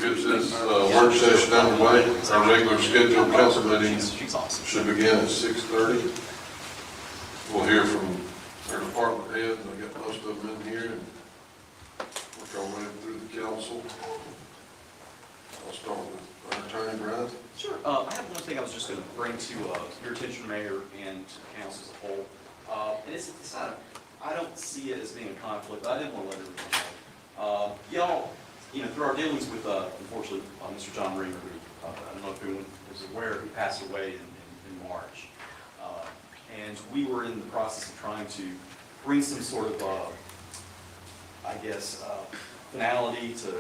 get this work session underway. Our regular scheduled council meeting should begin at 6:30. We'll hear from our department heads. I got most of them in here, and work our way through the council. I'll start with our attorney, Brian. Sure. I have one thing I was just going to bring to your attention, Mayor, and to council as a whole. And it's not, I don't see it as being a conflict, but I did want to let everyone know. Y'all, through our dealings with, unfortunately, Mr. John Reamer, who, I don't know if anyone is aware, he passed away in March. And we were in the process of trying to bring some sort of, finality to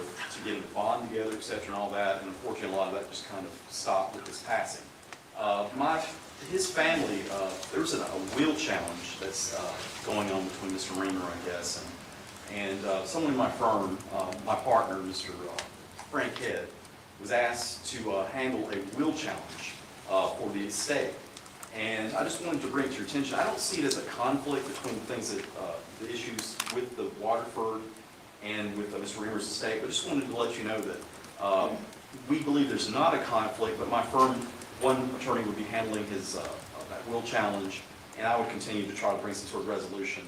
getting a bond together, et cetera, and all that. And unfortunately, a lot of that just kind of stopped with his passing. His family, there's a will challenge that's going on between Mr. Reamer, I guess, and someone in my firm, my partner, Mr. Frank Head, was asked to handle a will challenge for the estate. And I just wanted to bring it to your attention. I don't see it as a conflict between the things that, the issues with the Waterford and with Mr. Reamer's estate, but I just wanted to let you know that we believe there's not a conflict, but my firm, one attorney would be handling his that will challenge, and I would continue to try to bring some sort of resolution,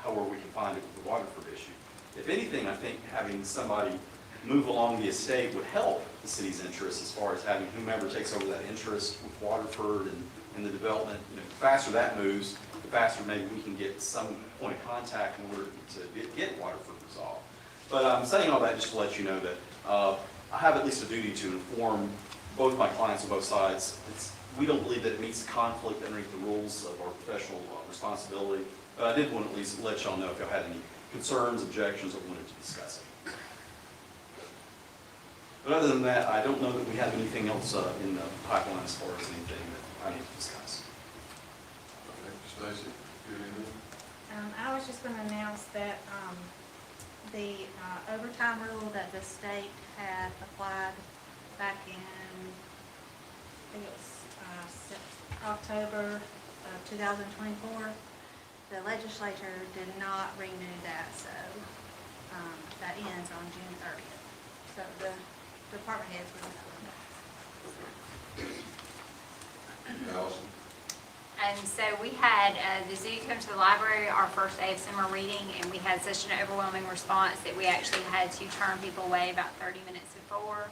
however we can find it with the Waterford issue. If anything, I think having somebody move along the estate would help the city's interest as far as having whomever takes over that interest with Waterford and the development. The faster that moves, the faster maybe we can get some point of contact in order to get Waterford resolved. But I'm saying all that just to let you know that I have at least a duty to inform both my clients on both sides. We don't believe that it meets conflict underneath the rules of our professional responsibility. But I did want to at least let y'all know if y'all had any concerns, objections, or wanted to discuss it. But other than that, I don't know that we have anything else in the pipeline as far as anything that I need to discuss. Okay, Stacy, good evening. I was just going to announce that the overtime rule that the state had applied back in, I think it was October of 2024, the legislature did not renew that, so that ends on June 30th. So the department heads will know. Allison. So we had the zoo come to the library our first day of summer reading, and we had such an overwhelming response that we actually had to turn people away about 30 minutes before.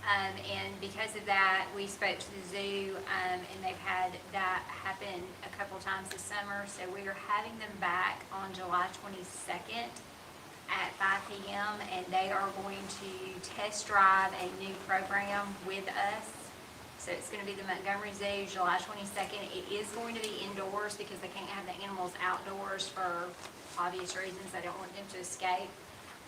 And because of that, we spoke to the zoo, and they've had that happen a couple times this summer. So we are having them back on July 22nd at 5 p.m. and they are going to test drive a new program with us. So it's going to be the Montgomery Zoo, July 22nd. It is going to be indoors because they can't have the animals outdoors for obvious reasons. They don't want them to escape.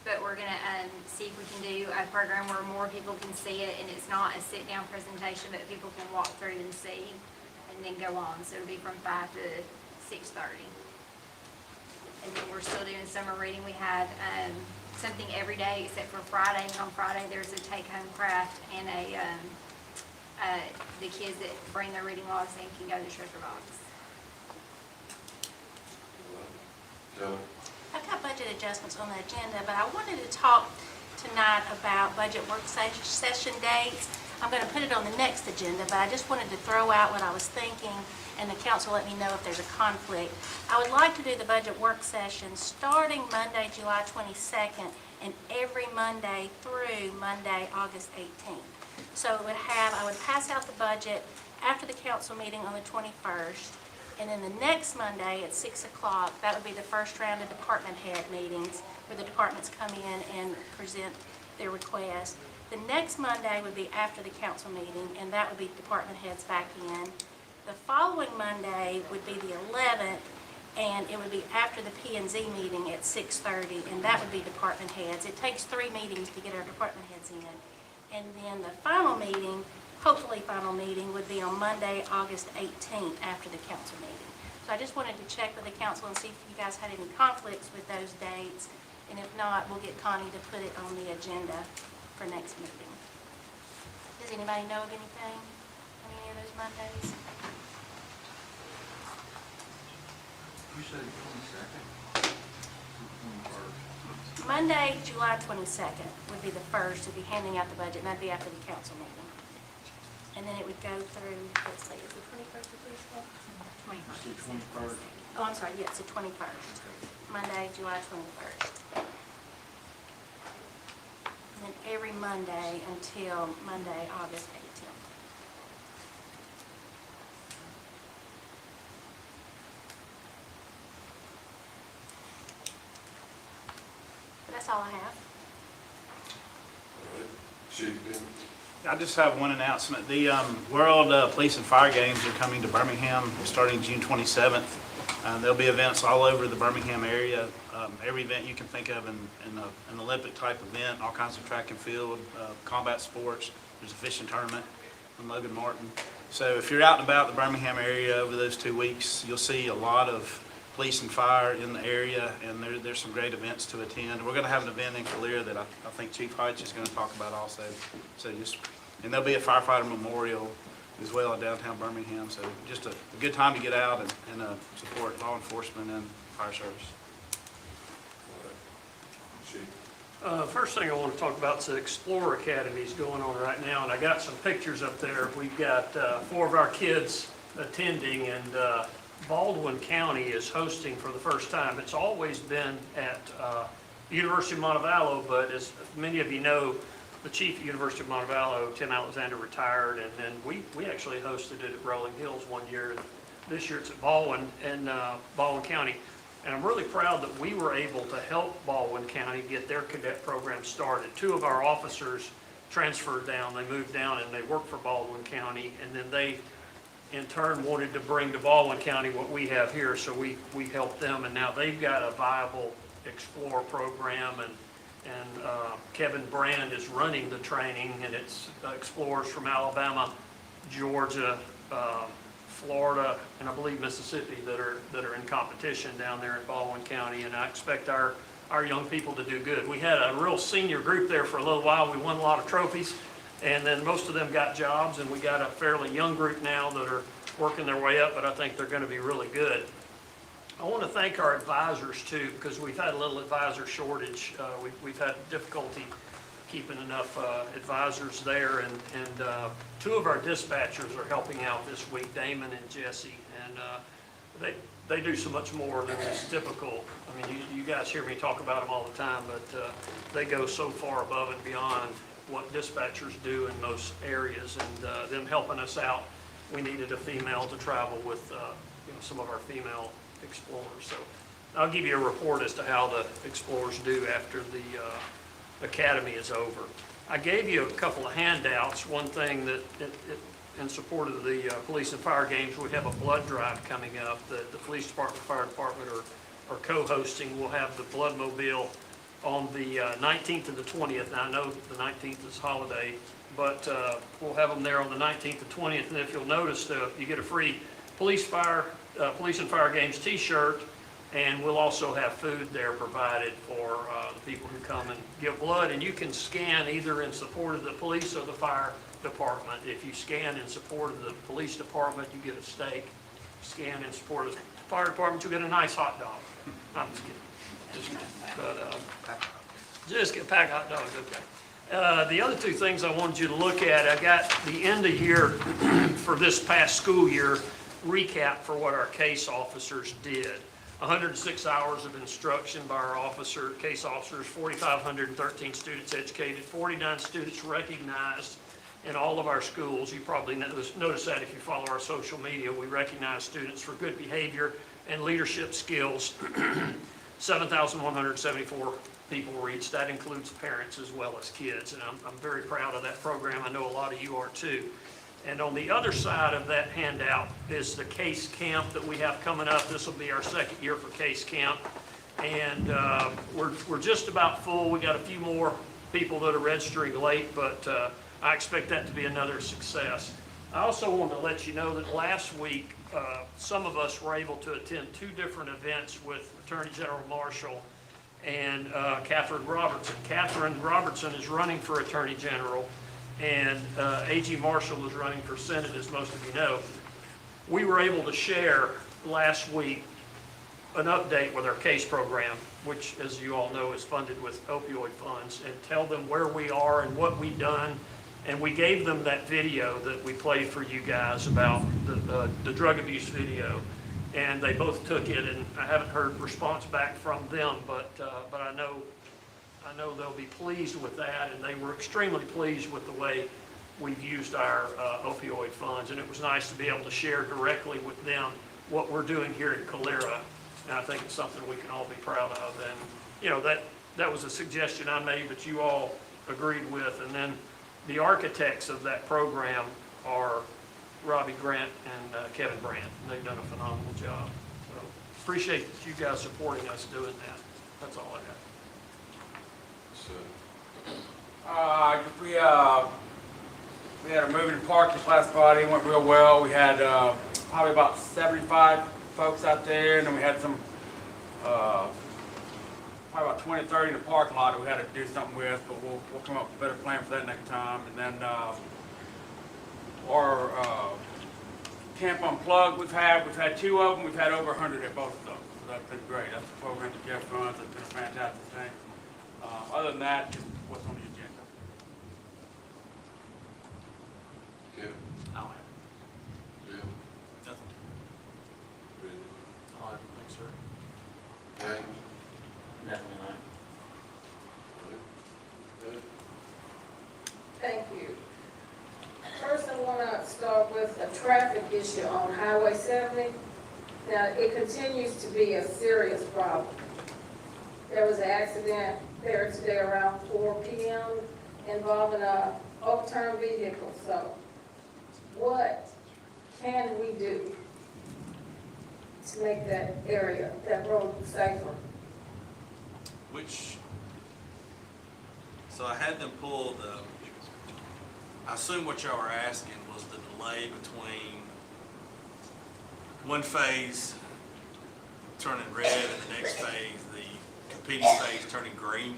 But we're going to see if we can do a program where more people can see it, and it's not a sit-down presentation, but people can walk through and see and then go on. So it'll be from 5 to 6:30. And then we're still doing summer reading. We have something every day except for Friday. And on Friday, there's a take-home craft and the kids that bring their reading logs in can go to the treasure box. Kelly. I've got budget adjustments on the agenda, but I wanted to talk tonight about budget work session dates. I'm going to put it on the next agenda, but I just wanted to throw out what I was thinking, and the council let me know if there's a conflict. I would like to do the budget work session starting Monday, July 22nd, and every Monday through Monday, August 18th. So I would pass out the budget after the council meeting on the 21st. And then the next Monday at 6 o'clock, that would be the first round of department head meetings where the departments come in and present their request. The next Monday would be after the council meeting, and that would be department heads back in. The following Monday would be the 11th, and it would be after the P&Z meeting at 6:30, and that would be department heads. It takes 3 meetings to get our department heads in. And then the final meeting, hopefully final meeting, would be on Monday, August 18th after the council meeting. So I just wanted to check with the council and see if you guys had any conflicts with those dates. And if not, we'll get Connie to put it on the agenda for next meeting. Does anybody know of anything on any of those Mondays? You said 22nd? 21st. Monday, July 22nd would be the first to be handing out the budget, and that'd be after the council meeting. And then it would go through, let's see, is the 21st the police call? 21st. Oh, I'm sorry, yes, the 21st. Monday, July 21st. And then every Monday until Monday, August 18th. But that's all I have. All right. Chief, then? I just have one announcement. The World Police and Fire Games are coming to Birmingham starting June 27th. There'll be events all over the Birmingham area. Every event you can think of in an Olympic type event, all kinds of track and field, combat sports. There's a fishing tournament from Logan Martin. So if you're out and about the Birmingham area over those 2 weeks, you'll see a lot of police and fire in the area, and there's some great events to attend. We're going to have an event in Calera that I think Chief Hutch is going to talk about also. And there'll be a firefighter memorial as well in downtown Birmingham. So just a good time to get out and support law enforcement and fire service. All right. Chief? First thing I want to talk about is the Explorer Academies going on right now, and I got some pictures up there. We've got 4 of our kids attending, and Baldwin County is hosting for the first time. It's always been at University of Montevallo, but as many of you know, the chief at University of Montevallo, Tim Alexander, retired, and then we actually hosted it at Rolling Hills one year, and this year it's at Baldwin in Baldwin County. And I'm really proud that we were able to help Baldwin County get their cadet program started. 2 of our officers transferred down, they moved down and they worked for Baldwin County, and then they in turn wanted to bring to Baldwin County what we have here, so we helped them, and now they've got a viable Explorer program, and Kevin Brand is running the training, and it's Explorers from Alabama, Georgia, Florida, and I believe Mississippi that are in competition down there in Baldwin County, and I expect our young people to do good. We had a real senior group there for a little while. We won a lot of trophies, and then most of them got jobs, and we got a fairly young group now that are working their way up, but I think they're going to be really good. I want to thank our advisors too, because we've had a little advisor shortage. We've had difficulty keeping enough advisors there, and 2 of our dispatchers are helping out this week, Damon and Jesse, and they do so much more than is typical. I mean, you guys hear me talk about them all the time, but they go so far above and beyond what dispatchers do in most areas, and them helping us out. We needed a female to travel with some of our female Explorers. So I'll give you a report as to how the Explorers do after the academy is over. I gave you a couple of handouts. One thing that in support of the police and fire games, we have a blood drive coming up that the police department, fire department are co-hosting. We'll have the blood mobile on the 19th and the 20th. Now I know the 19th is holiday, but we'll have them there on the 19th and 20th. And if you'll notice, you get a free police and fire games t-shirt, and we'll also have food there provided for the people who come and give blood. And you can scan either in support of the police or the fire department. If you scan in support of the police department, you get a steak. Scan in support of the fire department, you get a nice hot dog. I'm just kidding. Just get a pack of hot dogs, okay. The other 2 things I wanted you to look at, I got the end of year for this past school year recap for what our case officers did. 106 hours of instruction by our case officers, 4,513 students educated, 49 students recognized in all of our schools. You probably notice that if you follow our social media. We recognize students for good behavior and leadership skills. 7,174 people reached. That includes parents as well as kids, and I'm very proud of that program. I know a lot of you are too. And on the other side of that handout is the case camp that we have coming up. This will be our 2nd year for case camp, and we're just about full. We got a few more people that are registering late, but I expect that to be another success. I also want to let you know that last week some of us were able to attend 2 different events with Attorney General Marshall and Catherine Robertson. Catherine Robertson is running for Attorney General, and A.G. Marshall is running for Senate, as most of you know. We were able to share last week an update with our case program. which, as you all know, is funded with opioid funds, and tell them where we are and what we've done. And we gave them that video that we played for you guys about the drug abuse video, and they both took it, and I haven't heard response back from them, but I know they'll be pleased with that, and they were extremely pleased with the way we've used our opioid funds, and it was nice to be able to share directly with them what we're doing here at Calera, and I think it's something we can all be proud of. And, you know, that was a suggestion I made, but you all agreed with. And then the architects of that program are Robbie Grant and Kevin Brandt, and they've done a phenomenal job. So appreciate you guys supporting us doing that. That's all I have. So, We had a moving park this last Friday, it went real well. We had probably about 75 folks out there, and then we had some, probably about 20, 30 in the parking lot that we had to do something with, but we'll come up with a better plan for that next time. And then our Camp Unplugged we've had 2 of them, we've had over 100 at both of them, so that's been great. That's the program that Jeff runs, it's been a fantastic thing. Other than that, just what's on the agenda. Kevin, I'll Jim, have nothing. Randy, All right, thanks, sir. James, Definitely not. Ed? Thank you. First, I want to start with a traffic issue on Highway 70. Now, it continues to be a serious problem. There was an accident there today around 4 p.m. involving a overturned vehicle. So, what can we do to make that area, that road safer? So I had them pull I assume what y'all were asking was the delay between one phase turning red and the next phase, the competing phase turning green.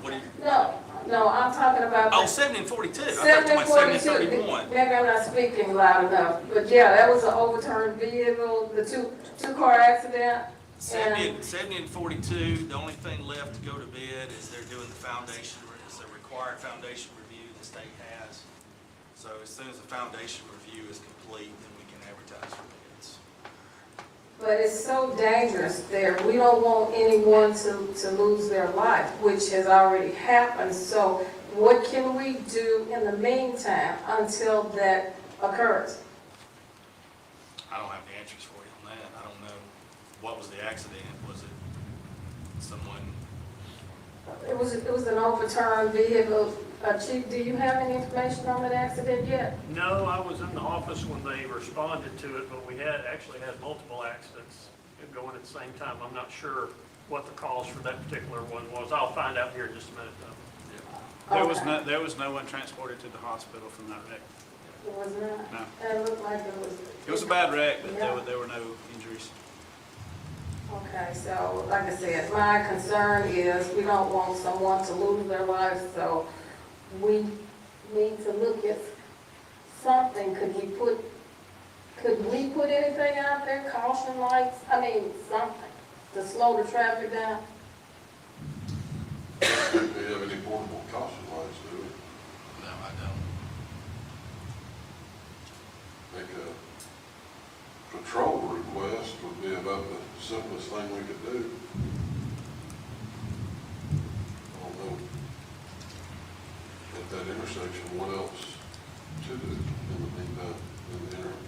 What do you? No, I'm talking about. Oh, 70 and 42. I thought you 70 meant 70 and 42. 31. Maybe I'm not speaking loud enough, but yeah, that was an overturned vehicle, the two-car accident. 70 and 42, the only thing left to go to bid is they're doing the foundation, it's a required foundation review the state has. So as soon as the foundation review is complete, then we can advertise for bids. But it's so dangerous there. We don't want anyone to lose their life, which has already happened. So what can we do in the meantime until that occurs? I don't have the answers for you on that. I don't know. What was the accident? Was it someone? It was an overturned vehicle. Chief, do you have any information on that accident yet? No, I was in the office when they responded to it, but we actually had multiple accidents going at the same time. I'm not sure what the cause for that particular one was. I'll find out here in just a minute, though. There was no one transported to the hospital from that wreck. It was not? No. It looked like it was. It was a bad wreck, but Yeah. there were no injuries. Okay, so like I said, my concern is we don't want someone to lose their life, so we need to look at something. Could we put anything out there, caution lights, something to slow the traffic down? I don't think we have any portable caution lights, do we? No, I don't. I think a patrol request would be about the simplest thing we could do. I don't know. At that intersection, what else to do in the meantime, in the interim?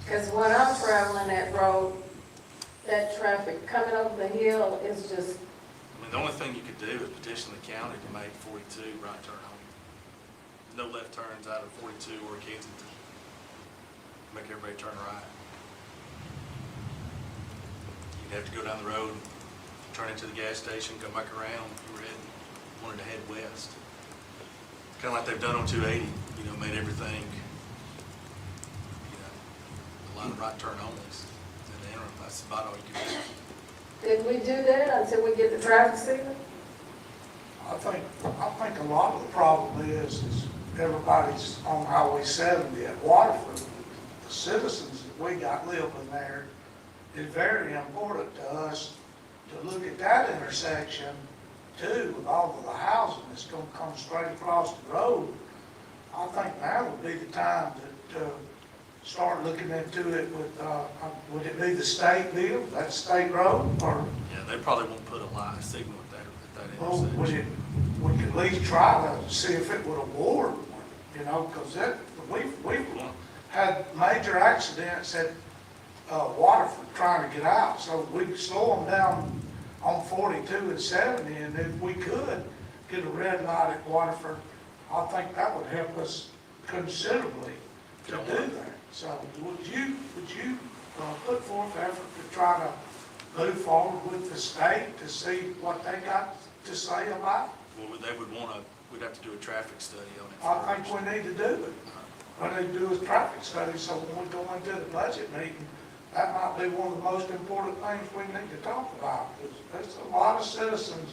Because when I'm traveling that road, that traffic coming over the hill is just, I mean, the only thing you could do is petition the county to make 42 right turn only. No left turns out of 42 or Kensington. Make everybody turn right. You'd have to go down the road, turn into the gas station, go back around if you wanted to head west. Kind of like they've done on 280, made everything, a lot of right turn onlys in the interim. That's about all you can do. did we do that until we get the traffic signal? I think a lot of the problem is everybody's on Highway 70 at Waterford. The citizens that we got living there is very important to us to look at that intersection too, with all of the housing that's gonna come straight across the road. I think now would be the time to start looking into it with, would it be the state deal, that state road, or, Yeah, they probably won't put a line signal at that well, would intersection. it, we could at least try to see if it would award, you know, because we've had major accidents at, Waterford trying to get out, so we could slow them down on 42 and 70, and if we could get a red light at Waterford, I think that would help us considerably to do that. So would you put forth effort to try to move forward with the state to see what they got to say about it? Well, they would want to, we'd have to do a traffic study on it. I think we need to do it. What they do is traffic study, so when we go into the budget meeting, that might be one of the most important things we need to talk about. Because there's a lot of citizens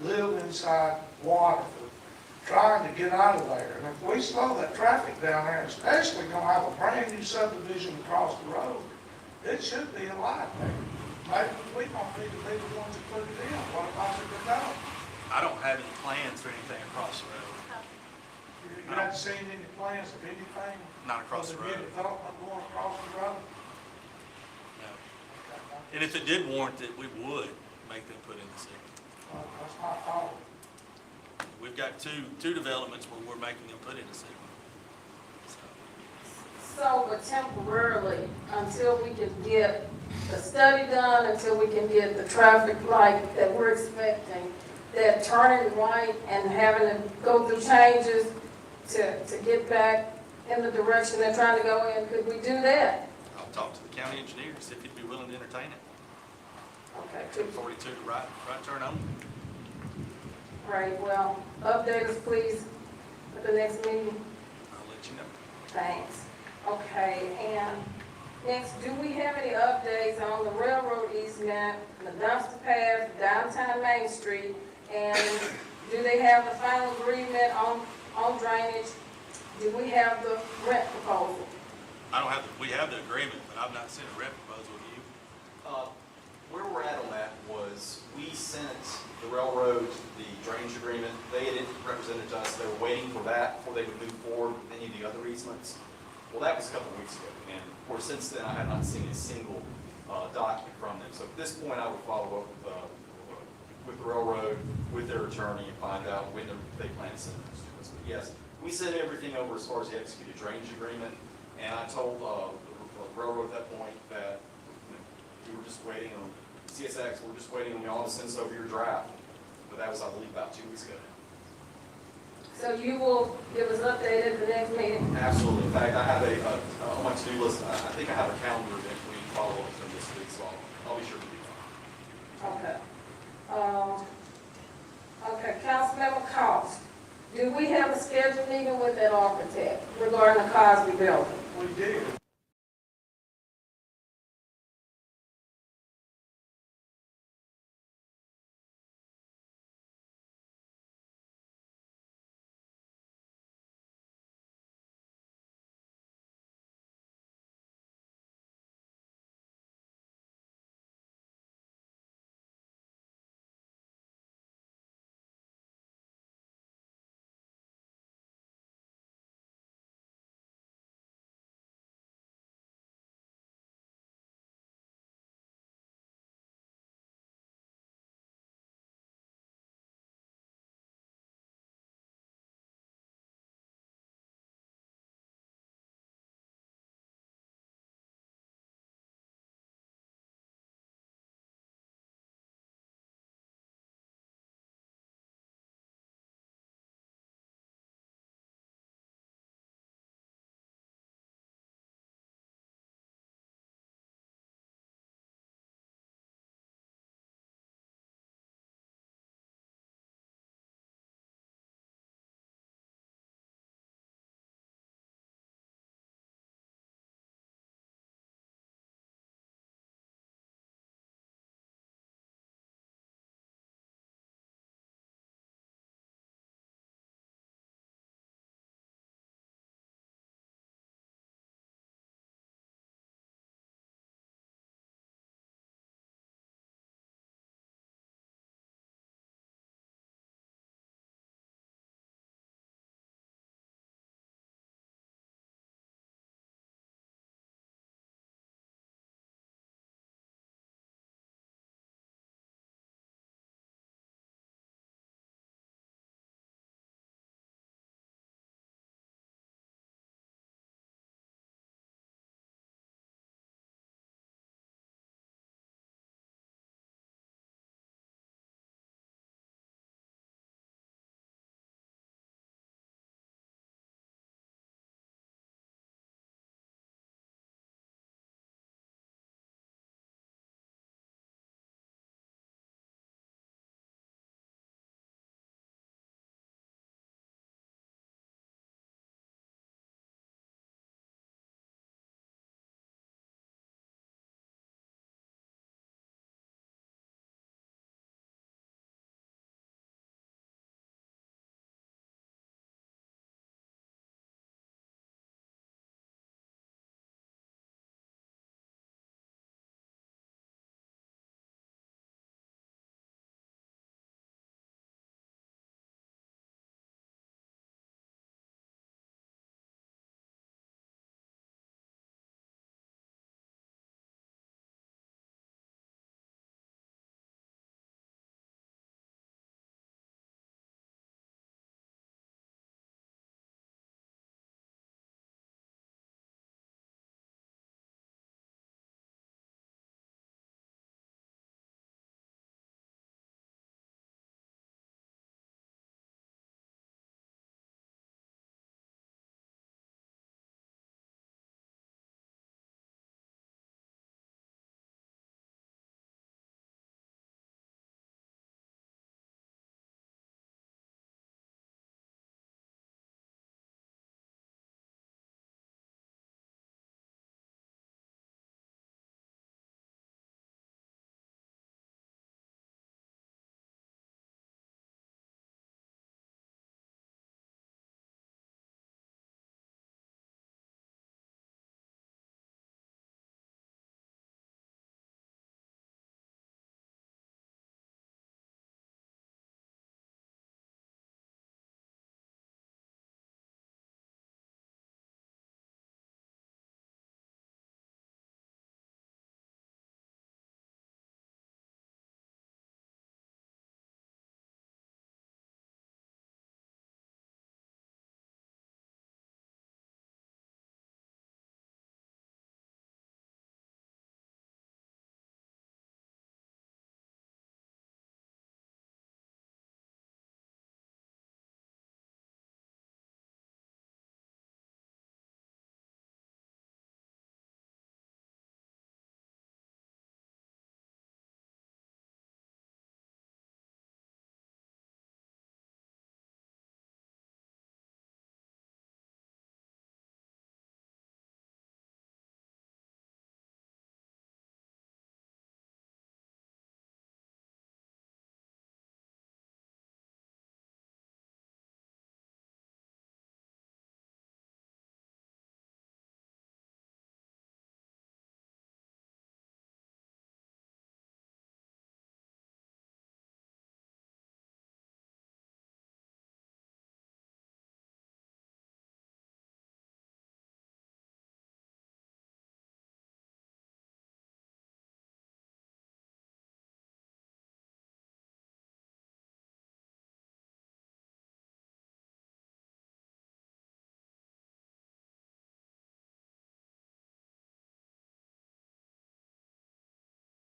live inside Waterford, trying to get out of there. And if we slow that traffic down there, especially gonna have a brand new subdivision across the road, it should be a light there. Maybe we don't need to be the ones that put it in. What about if we don't? I don't have any plans for anything across the road, You haven't seen any plans of anything? not across the of any road, development going across the road? no. And if it did warrant it, we would make them put in the signal. Well, that's my thought. We've got two developments where we're making them put in the signal. So, So, but temporarily, until we can get the study done, until we can get the traffic light that we're expecting, that turning right and having to go through changes to get back in the direction they're trying to go in, could we do that? I'll talk to the county engineer, see if he'd be willing to entertain it. Okay, could, 42 right turn on. right, well, update us please at the next meeting. I'll let you know. Thanks. Okay, and next, do we have any updates on the railroad easement, the dumpster path, downtown Main Street? And do they have the final agreement on drainage? Do we have the rent proposal? We have the agreement, but I've not seen a rep proposal to you. Where we're at on that was, we sent the railroad the drainage agreement. They had represented to us, they were waiting for that before they would move forward with any of the other easements. Well, that was a couple of weeks ago, and of course, since then, I have not seen a single document from them. So at this point, I would follow up with the railroad, with their attorney, and find out when they plan to send those to us. But yes, we sent everything over as far as the executed drainage agreement, and I told the railroad at that point that we were just waiting on CSX, we're just waiting on y'all to send us over your draft. But that was, I believe, about 2 weeks ago. So you will give us an update at the next meeting? Absolutely. In fact, I have on my to-do list, I think I have a calendar that we follow up from this week, so I'll be sure to do that. Okay. Okay, Councilmember Cost, do we have a scheduled meeting with that architect regarding the Cosby building? We did,